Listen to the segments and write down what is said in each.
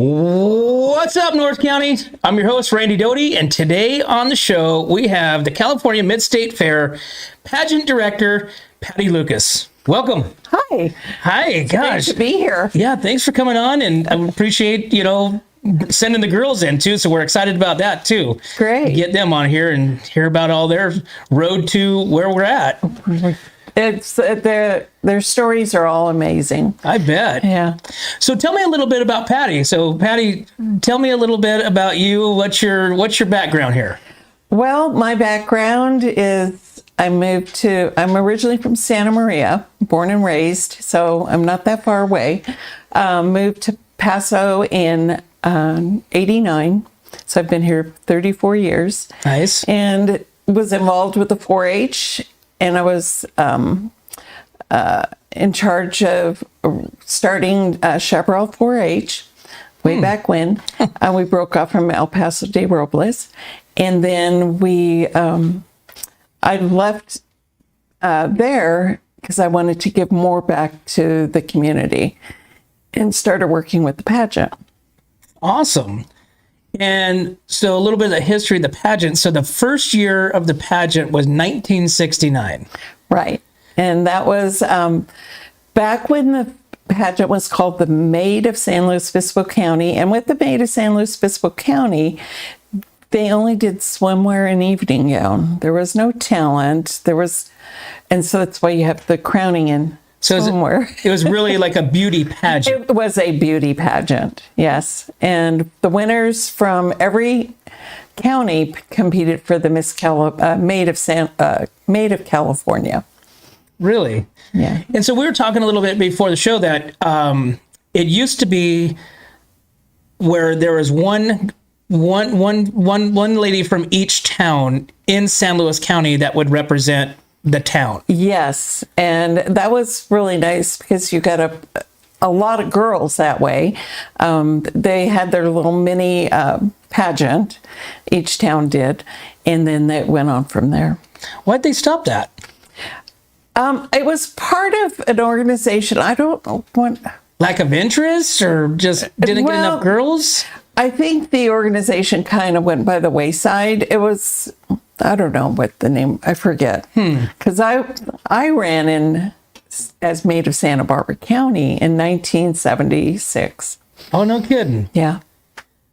What's up, North County? I'm your host, Randy Doty, and today on the show, we have the California Mid-State Fair Pageant Director, Patti Lucas. Welcome. Hi. Hi, gosh. Great to be here. Yeah, thanks for coming on, and I appreciate, sending the girls in, too, so we're excited about that, too. Great. Get them on here and hear about all their road to where we're at. It's their stories are all amazing. I bet. Yeah. So tell me a little bit about Patti. So Patti, tell me a little bit about you. What's your background here? Well, my background is I'm originally from Santa Maria, born and raised, so I'm not that far away. Moved to Paso in 89. So I've been here 34 years. Nice. And was involved with the 4-H. And I was in charge of starting Chaparral 4-H way back when. We broke off from El Paso de Robles. And then I left there because I wanted to give more back to the community and started working with the pageant. Awesome. And so a little bit of the history of the pageant. So the first year of the pageant was 1969. Right. And that was back when the pageant was called the Maid of San Luis Obispo County. And with the Maid of San Luis Obispo County, they only did swimwear and evening gown. There was no talent. And so that's why you have the crowning in swimwear. It was really like a beauty pageant. It was a beauty pageant, yes. And the winners from every county competed for the Maid of California. Really? Yeah. And so we were talking a little bit before the show that it used to be where there was one lady from each town in San Luis County that would represent the town. Yes, and that was really nice because you got a lot of girls that way. They had their little mini pageant, each town did, and then it went on from there. Why'd they stop that? It was part of an organization. I don't know what. Lack of interest, or just didn't get enough girls? I think the organization kind of went by the wayside. It was, I don't know what the name, I forget. Because I ran in as Maid of Santa Barbara County in 1976. Oh, no kidding. Yeah.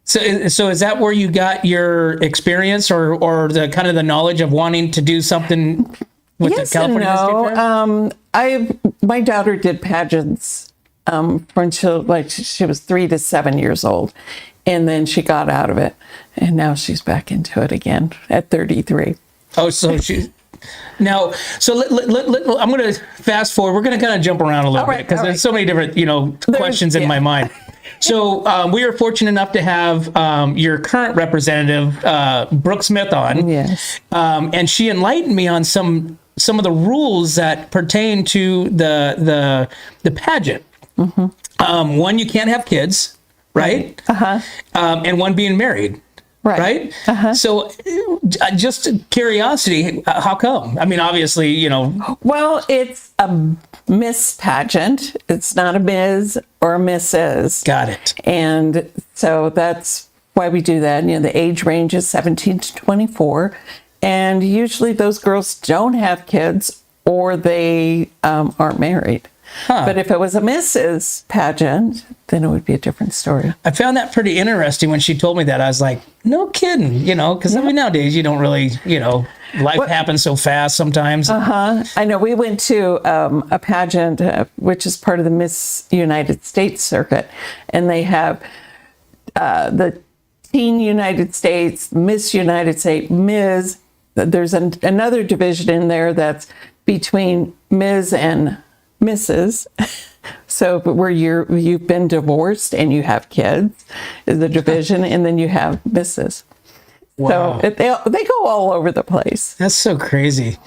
So is that where you got your experience or the kind of the knowledge of wanting to do something with Yes the California and no. My daughter did pageants from she was 3 to 7 years old. And then she got out of it, and now she's back into it again at 33. Oh, so she now. So I'm going to fast forward. We're going to kind of jump around a little bit because there's so many different questions in my mind. So we are fortunate enough to have your current representative, Brooke Smith, on. Yes. And she enlightened me on some of the rules that pertain to the pageant. Mm-hmm. One, you can't have kids. Right? And one being married. Right? So just curiosity, how come? I mean, obviously, Well, it's a Miss pageant. It's not a Ms. or a Mrs. Got it. And so that's why we do that. The age range is 17 to 24. And usually those girls don't have kids or they aren't married. But if it was a Mrs. pageant, then it would be a different story. I found that pretty interesting when she told me that. I was like, no kidding, because I mean, nowadays you don't really, life happens so fast sometimes. I know we went to a pageant, which is part of the Miss United States circuit, and they have the Teen United States, Miss United States, Ms. There's another division in there that's between Ms. and Mrs. So where you've been divorced and you have kids is the division, and then you have Mrs. Wow. So they go all over the place. That's so crazy.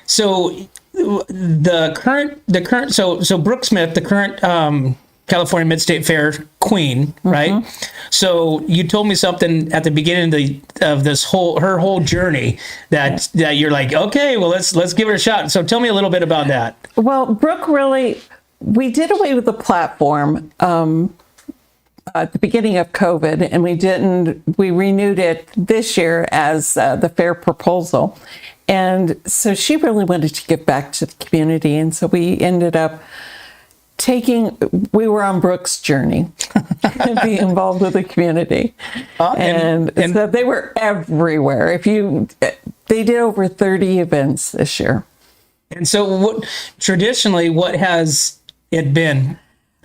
So the current so Brooke Smith, the current California Mid-State Fair queen, right? Mm-hmm. So you told me something at the beginning of this her whole journey that you're like, okay, well let's give it a shot. So tell me a little bit about that. Well, Brooke we did away with the platform at the beginning of COVID, and we renewed it this year as the fair proposal. And so she really wanted to give back to the community. And so we ended up we were on Brooke's journey and be involved with the community. And so they were everywhere. They did over 30 events this year. And so traditionally, what has it been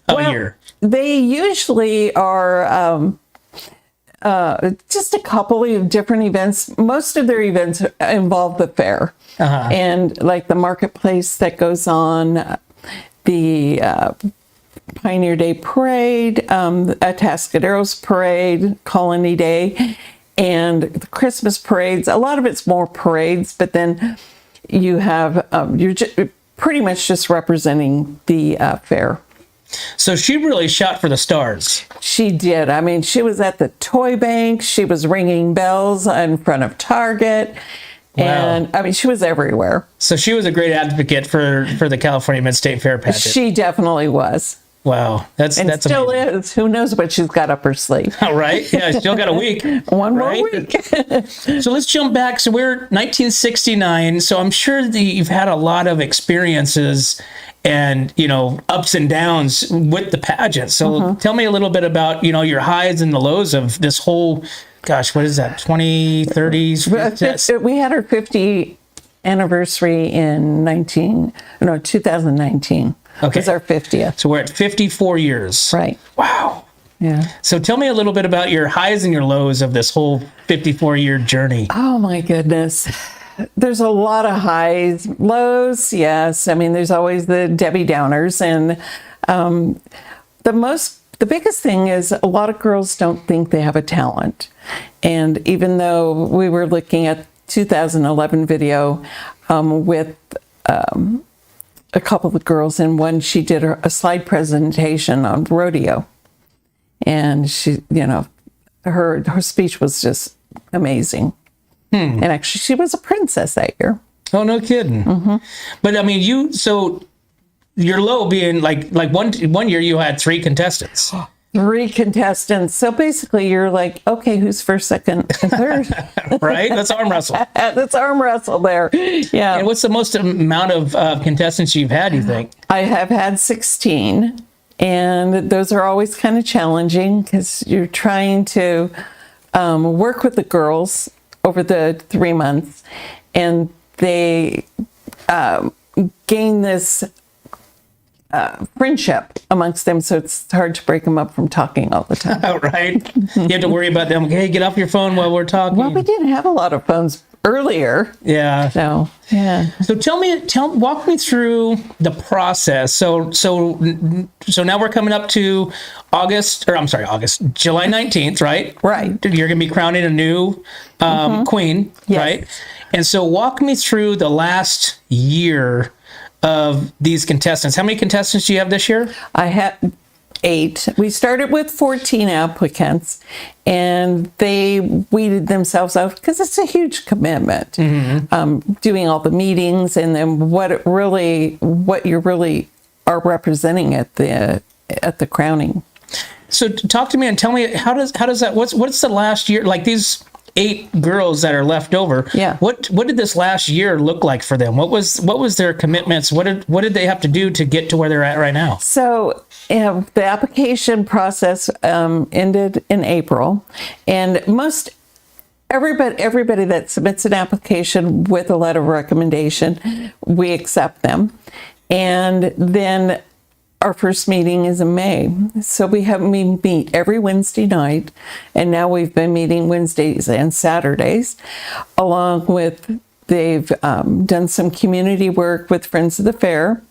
a year? They usually are just a couple of different events. Most of their events involve the fair and like the marketplace that goes on, the Pioneer Day Parade, a Tascaderos Parade, Colony Day, and the Christmas parades. A lot of it's more parades, but then you have, you're pretty much just representing the fair. So she really shot for the stars. She did. I mean, she was at the toy bank. She was ringing bells in front of Target. Wow. And I mean, she was everywhere. So she was a great advocate for the California Mid-State Fair pageant. She definitely was. Wow. That's still amazing. Is. Who knows what she's got up her sleeve. All right. Yeah, still got a week. One more week. So let's jump back. So we're 1969. So I'm sure that you've had a lot of experiences and, ups and downs with the pageant. So tell me a little bit about, your highs and the lows of this whole, gosh, what is that, 2030s? We had our 50th anniversary in 2019. Okay. It was our 50th. So we're at 54 years. Right. Wow. Yeah. So tell me a little bit about your highs and your lows of this whole 54-year journey. Oh, my goodness. There's a lot of highs, lows, yes. I mean, there's always the Debbie Downers. And the biggest thing is a lot of girls don't think they have a talent. And even though we were looking at 2011 video with a couple of girls, and one, she did a slide presentation on rodeo. And she, her speech was just amazing. And actually, she was a princess that year. Oh, no kidding. But I mean, so your low being like one year you had 3 contestants. 3 contestants. So basically, you're like, okay, who's first, second, and third? Right? Let's arm wrestle. Let's arm wrestle there. Yeah. And what's the most amount of contestants you've had, you think? I have had 16. And those are always kind of challenging because you're trying to work with the girls over the 3 months, and they gain this friendship amongst them, so it's hard to break them up from talking all the time. Right? You have to worry about them. Hey, get off your phone while we're talking. Well, we didn't have a lot of phones earlier. Yeah. So, yeah. So walk me through the process. So now we're coming up to July 19th, right? Right. You're going to be crowning a new queen, Yes. right? And so walk me through the last year of these contestants. How many contestants do you have this year? I had 8. We started with 14 applicants, and they weeded themselves out because it's a huge commitment. Doing all the meetings, and then what you really are representing at the crowning. So talk to me and tell me how does that, what's the last year, like these 8 girls that are left over? Yeah. What did this last year look like for them? What was their commitments? What did they have to do to get to where they're at right now? So the application process ended in April, and everybody that submits an application with a letter of recommendation, we accept them. And then our first meeting is in May. So we meet every Wednesday night, and now we've been meeting Wednesdays and Saturdays, along with they've done some community work with Friends of the Fair,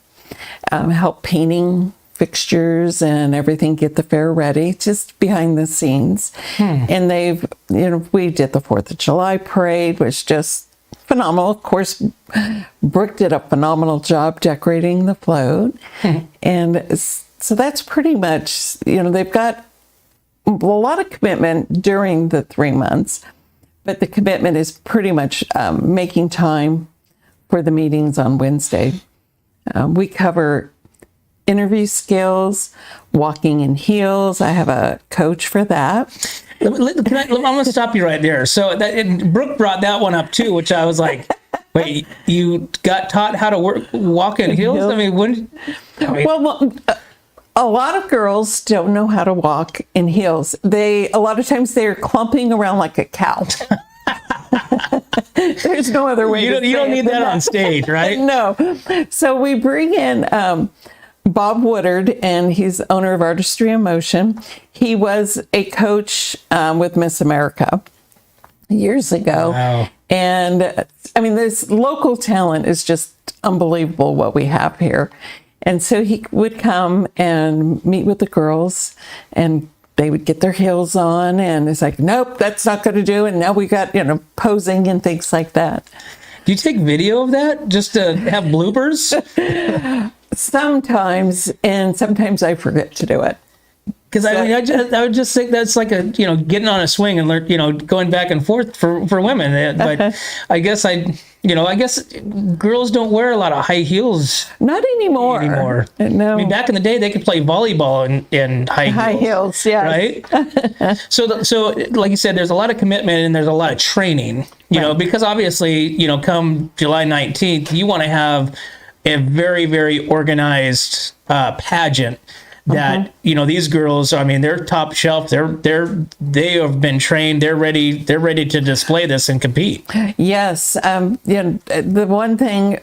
help painting fixtures and everything, get the fair ready, just behind the scenes. And we did the 4th of July parade, which just phenomenal. Of course, Brooke did a phenomenal job decorating the float. And so that's pretty much, they've got a lot of commitment during the 3 months, but the commitment is pretty much making time for the meetings on Wednesday. We cover interview skills, walking in heels. I have a coach for that. I'm going to stop you right there. So and Brooke brought that one up too, which I was like, wait, you got taught how to walk in heels? I mean, Well, a lot of girls don't know how to walk in heels. A lot of times they're clumping around like a cow. There's no other way. You don't need that on stage, right? No. So we bring in Bob Woodard, and he's owner of Artistry in Motion. He was a coach with Miss America years ago. Wow. And I mean, this local talent is just unbelievable what we have here. And so he would come and meet with the girls, and they would get their heels on, and it's like, nope, that's not going to do. And now we got, posing and things like that. Do you take video of that just to have bloopers? Sometimes, and sometimes I forget to do it. Because I would just think that's like getting on a swing and learn, going back and forth for women. But I guess girls don't wear a lot of high heels. Not anymore. No. I mean, back in the day, they could play volleyball in high heels. Yeah. Right. So like you said, there's a lot of commitment and there's a lot of training. Because obviously, come July 19th, you want to have a very, very organized pageant. That these girls, I mean, they're top shelf. They have been trained. They're ready to display this and compete. Yes, the one thing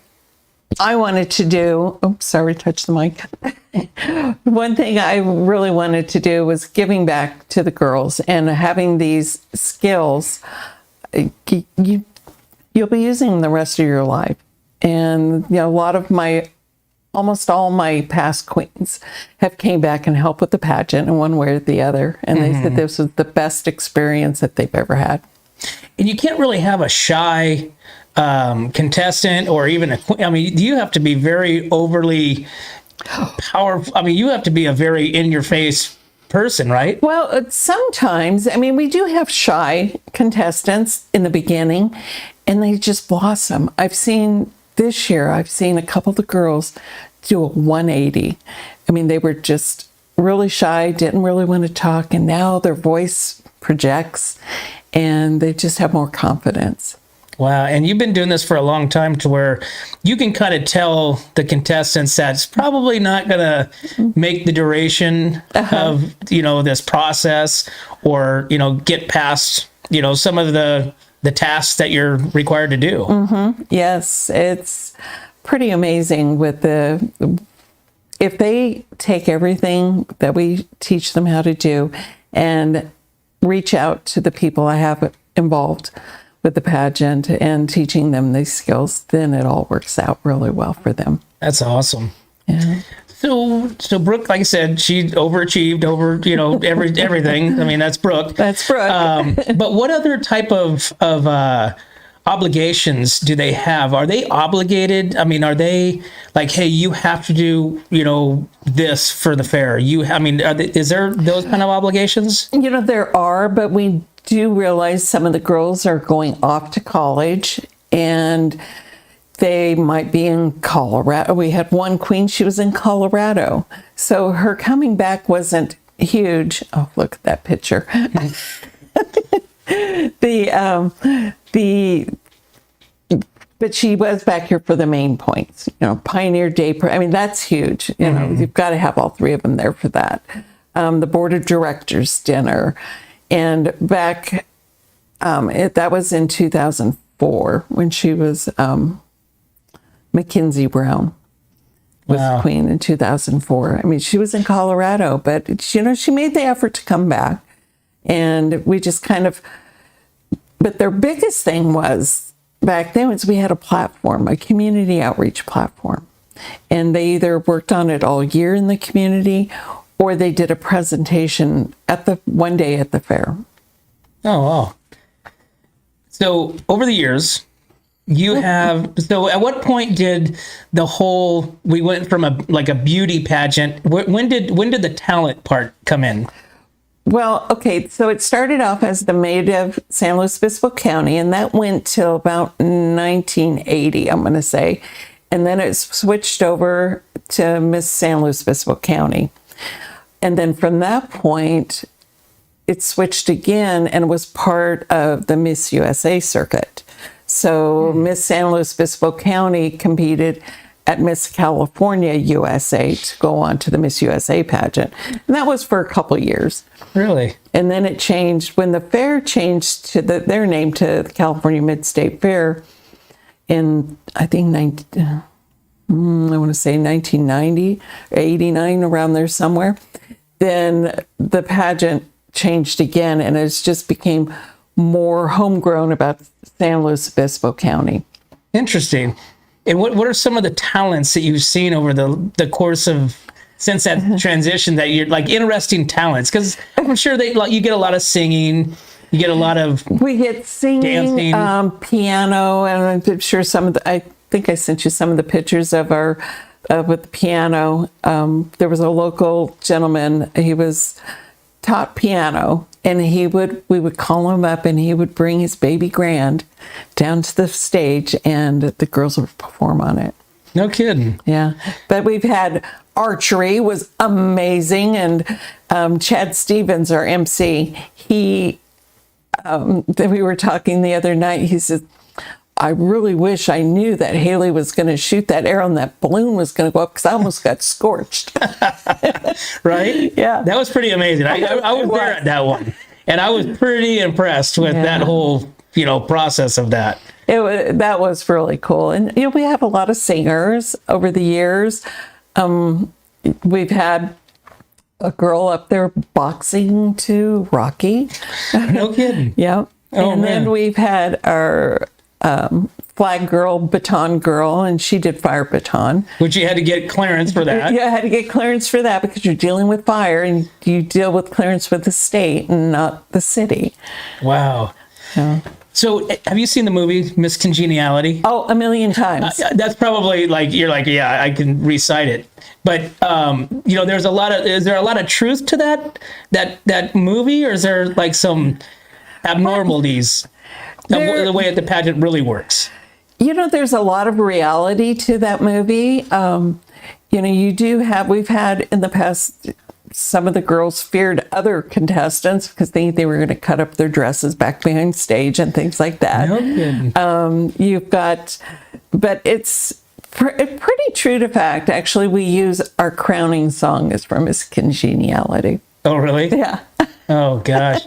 I wanted to do. Oh, sorry, touch the mic. One thing I really wanted to do was giving back to the girls and having these skills. You'll be using them the rest of your life, and almost all my past queens have came back and helped with the pageant in one way or the other. And they said this was the best experience that they've ever had. And you can't really have a shy contestant or even you have to be very overly powerful. I mean, you have to be a very in-your-face person, right? Well, sometimes, we do have shy contestants in the beginning, and they just blossom. This year, I've seen a couple of the girls do a 180. They were just really shy, didn't really want to talk, and now their voice projects, and they just have more confidence. Wow, and you've been doing this for a long time to where you can kind of tell the contestants that's probably not going to make the duration of, this process or, get past, some of the tasks that you're required to do. Mm-hmm. Yes, it's pretty amazing if they take everything that we teach them how to do and reach out to the people I have involved with the pageant and teaching them these skills, then it all works out really well for them. That's awesome. Yeah. So Brooke, like I said, she overachieved over, everything. That's Brooke. That's Brooke. But what other type of obligations do they have? Are they obligated? Are they like, hey, you have to do, this for the fair? Is there those kind of obligations? There are, but we do realize some of the girls are going off to college and they might be in Colorado. We had one queen, she was in Colorado. So her coming back wasn't huge. Oh, look at that picture. But she was back here for the main points, Pioneer Day. That's huge. You've got to have all three of them there for that. The board of directors dinner. And back, that was in 2004 when she was, Mackenzie Brown was queen in 2004. She was in Colorado, but she made the effort to come back, and we just but their biggest thing was back then was we had a platform, a community outreach platform, and they either worked on it all year in the community or they did a presentation one day at the fair. Oh, wow. So over the years, so at what point did we went from a beauty pageant, when did the talent part come in? Well, okay, so it started off as the Maid of San Luis Obispo County, and that went till about 1980, I'm going to say. And then it switched over to Miss San Luis Obispo County. And then from that point, it switched again and was part of the Miss USA circuit. So Miss San Luis Obispo County competed at Miss California USA to go on to the Miss USA pageant. And that was for a couple years. Really? And then it changed when the fair changed to their name to the California Mid-State Fair in, I think, I want to say 1990, 89, around there somewhere. Then the pageant changed again, and it just became more homegrown about San Luis Obispo County. Interesting. And what are some of the talents that you've seen over the course of since that transition that you're like interesting talents? Because I'm sure you get a lot of singing, you get a lot of we get singing, dancing, piano, and I'm sure some of the. I think I sent you some of the pictures of our with the piano. There was a local gentleman. He was taught piano, and we would call him up, and he would bring his baby grand down to the stage, and the girls would perform on it. No kidding. Yeah, but we've had archery was amazing, and Chad Stevens, our MC, we were talking the other night. He said, I really wish I knew that Haley was going to shoot that arrow and that balloon was going to go up, because I almost got scorched. Right? Yeah. That was pretty amazing. I was there at that one, and I was pretty impressed with that whole, process of that. That was really cool. And, we have a lot of singers over the years. We've had a girl up there boxing to Rocky. No kidding. Yeah. Oh, and man. then we've had our flag girl, baton girl, and she did fire baton. Which you had to get clearance for that. Yeah, I had to get clearance for that, because you're dealing with fire, and you deal with clearance with the state and not the city. Wow. Yeah. So have you seen the movie Miss Congeniality? Oh, a million times. That's probably like, you're like, yeah, I can recite it. But, is there a lot of truth to that movie, or is there like some abnormalities? The way the pageant really works. There's a lot of reality to that movie. We've had in the past, some of the girls feared other contestants because they were going to cut up their dresses back behind stage and things like that. No kidding. But it's pretty true to fact. Actually, we use our crowning song is from Miss Congeniality. Oh, really? Yeah. Oh, gosh.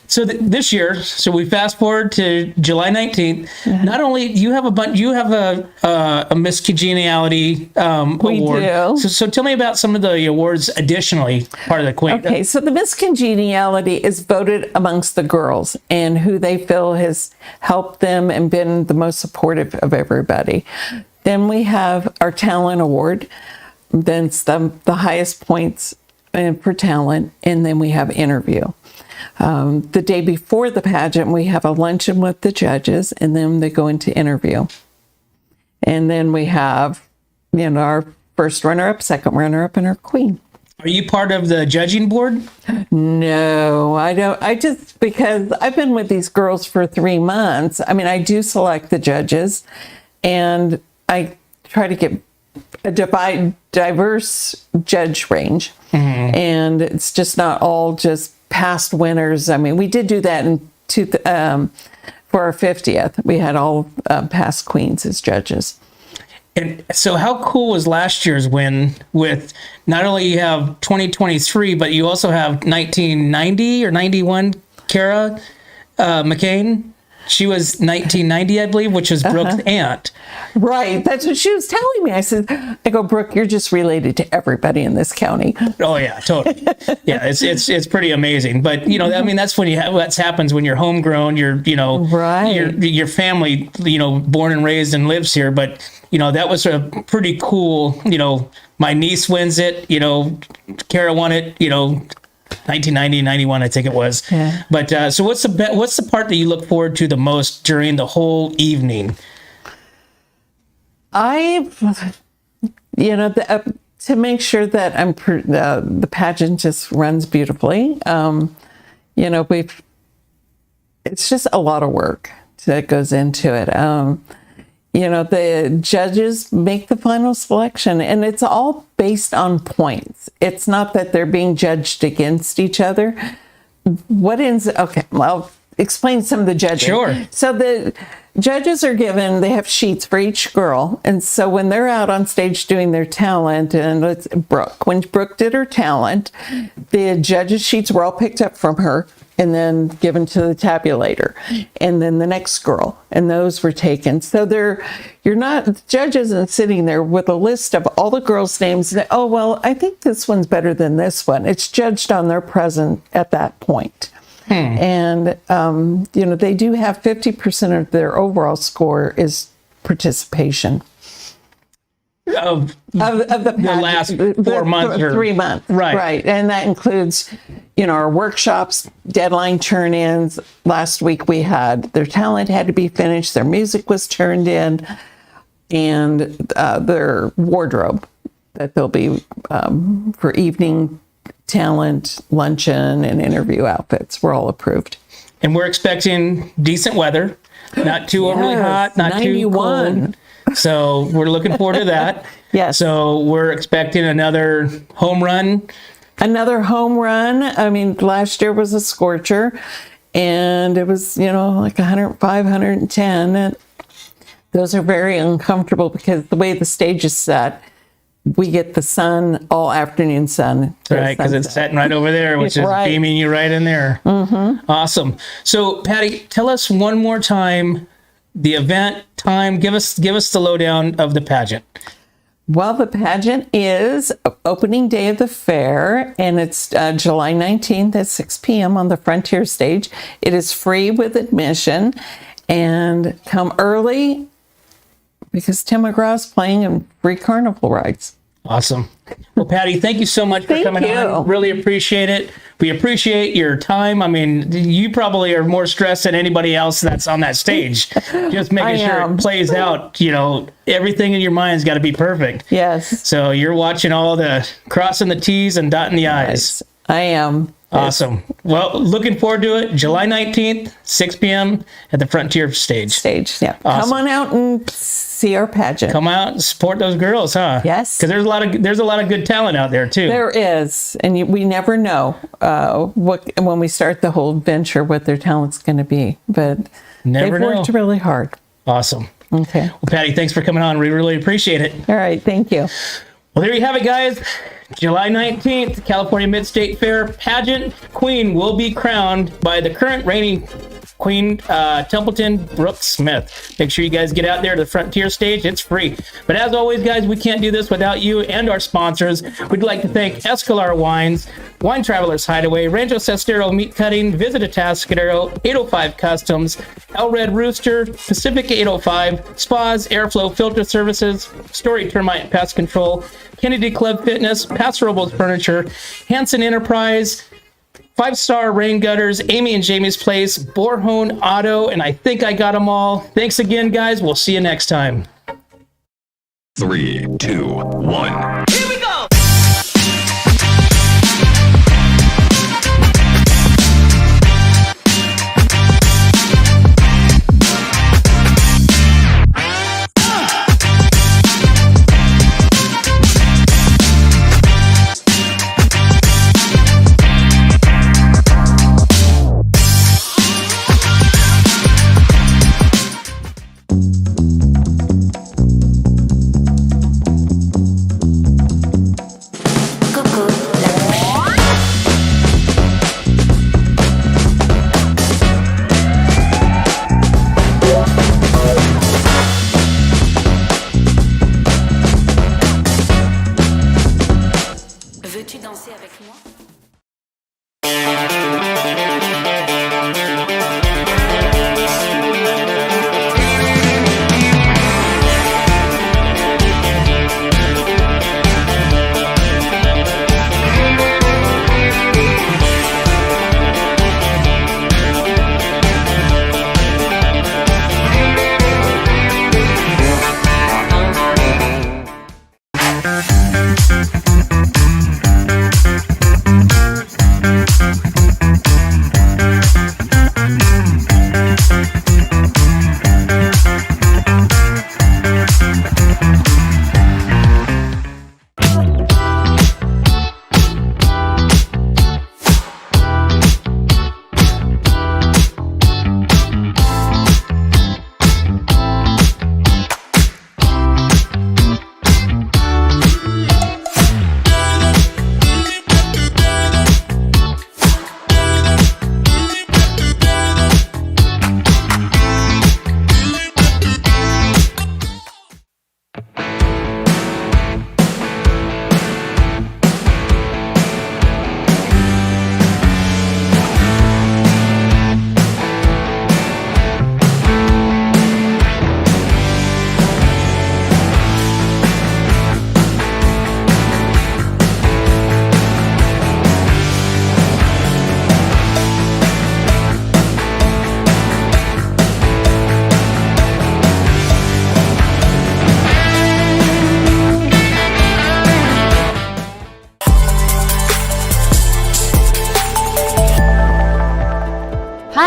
So this year, we fast forward to July 19th. Not only you have a Miss Congeniality award. Do. So tell me about some of the awards additionally part of the Queen. Okay, so the Miss Congeniality is voted amongst the girls and who they feel has helped them and been the most supportive of everybody. Then we have our Talent Award. Then it's the highest points for talent. And then we have Interview. The day before the pageant, we have a luncheon with the judges, and then they go into Interview. And then we have, our first runner-up, second runner-up, and our queen. Are you part of the judging board? No, I don't. Because I've been with these girls for 3 months. I mean, I do select the judges, and I try to get a diverse judge range. Mm-hmm. And it's just not all just past winners. I mean, we did do that for our 50th. We had all past queens as judges. And so how cool was last year's win with not only you have 2023, but you also have 1990 or 91, Kara McCain? She was 1990, I believe, which was Brooke's aunt. Right. That's what she was telling me. I go, Brooke, you're just related to everybody in this county. Oh, yeah, totally. Yeah, it's pretty amazing. But, that's when what happens when you're homegrown, right. your family, born and raised and lives here. But, that was a pretty cool, my niece wins it, Kara won it, 1990, 91, I think it was. Yeah. But so what's the part that you look forward to the most during the whole evening? to make sure that the pageant just runs beautifully. It's just a lot of work that goes into it. the judges make the final selection, and it's all based on points. It's not that they're being judged against each other. Okay, well, explain some of the judges. Sure. So the judges are given, they have sheets for each girl. And so when they're out on stage doing their talent, and it's when Brooke did her talent, the judges' sheets were all picked up from her and then given to the tabulator. And then the next girl, and those were taken. So the judge isn't sitting there with a list of all the girls' names. And, oh, well, I think this one's better than this one. It's judged on their present at that point. And, they do have 50% of their overall score is participation. Of the last 4 months. 3 months. Right. And that includes, our workshops, deadline turn-ins. Last week we had their talent had to be finished, their music was turned in, and their wardrobe that they'll be for evening talent, luncheon, and interview outfits were all approved. And we're expecting decent weather, not too overly hot, not 91. too cold. So we're looking forward to that. Yes. So we're expecting another home run. I mean, last year was a scorcher, and it was, like 105, 110. And those are very uncomfortable because the way the stage is set, we get the sun, all afternoon sun. Right, because it's setting right over there, which is beaming you right in there. Mm-hmm. Awesome. So, Patti, tell us one more time the event time. Give us the lowdown of the pageant. Well, the pageant is opening day of the fair, and it's July 19th at 6 p.m. on the Frontier stage. It is free with admission, and come early because Tim McGraw's playing and free carnival rides. Awesome. Well, Patti, thank you so much for coming on. Really appreciate it. We appreciate your time. I mean, you probably are more stressed than anybody else that's on that stage. Just making sure it plays out, everything in your mind's got to be perfect. Yes. So you're watching all the crossing the T's and dotting the I's. Yes, I am. Awesome. Well, looking forward to it. July 19th, 6 p.m. at the Frontier stage. Yeah. Awesome. Come on out and see our pageant. Come out and support those girls, huh? Yes. Because there's a lot of good talent out there too. There is, and we never know when we start the whole venture what their talent's going to be. But they've worked really hard. Awesome. Okay. Well, Patti, thanks for coming on. We really appreciate it. All right. Thank you. Well, there you have it, guys. July 19th, California Mid-State Fair pageant queen will be crowned by the current reigning queen, Templeton Brooke Smith. Make sure you guys get out there to the Frontier stage. It's free. But as always, guys, we can't do this without you and our sponsors. We'd like to thank Escalar Wines, Wine Travelers Hideaway, Rancho Sestero Meat Cutting, Visit Atascadero, 805 Customs, El Red Rooster, Pacific 805, Spas, Airflow Filter Services, Story Termite Pest Control, Kennedy Club Fitness, Paso Robles Furniture, Hanson Enterprise, 5-Star Rain Gutters, Amy and Jamie's Place, Borhone Auto, and I think I got them all. Thanks again, guys. We'll see you next time. 3, 2, 1. Here we go!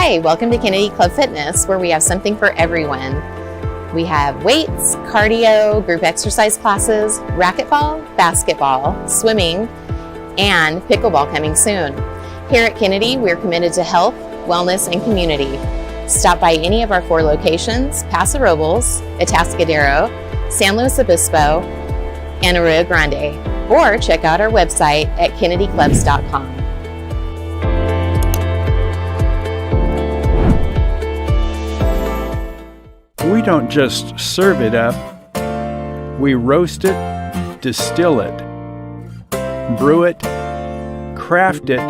Hi, welcome to Kennedy Club Fitness, where we have something for everyone. We have weights, cardio, group exercise classes, racquetball, basketball, swimming, and pickleball coming soon. Here at Kennedy, we're committed to health, wellness, and community. Stop by any of our 4 locations: Paso Robles, Atascadero, San Luis Obispo, and Arroyo Grande, or check out our website at kennedyclubs.com. We don't just serve it up, we roast it, distill it, brew it, craft it,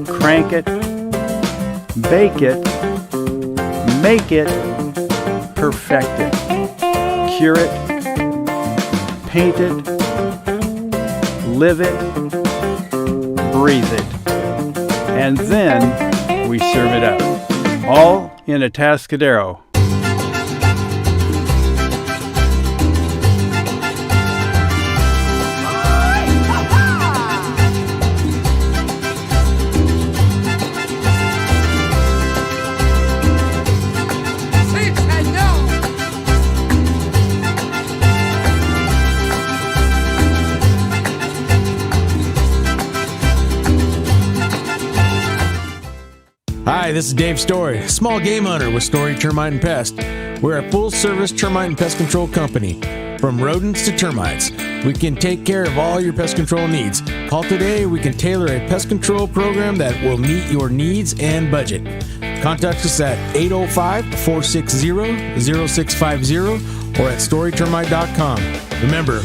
crank it, bake it, make it, perfect it, cure it, paint it, live it, breathe it, and then we serve it up, all in Atascadero. Hi, this is Dave Story, small game hunter with Story Termite and Pest. We're a full-service termite and pest control company. From rodents to termites, we can take care of all your pest control needs. Call today, we can tailor a pest control program that will meet your needs and budget. Contact us at 805-460-0650 or at storytermite.com. Remember,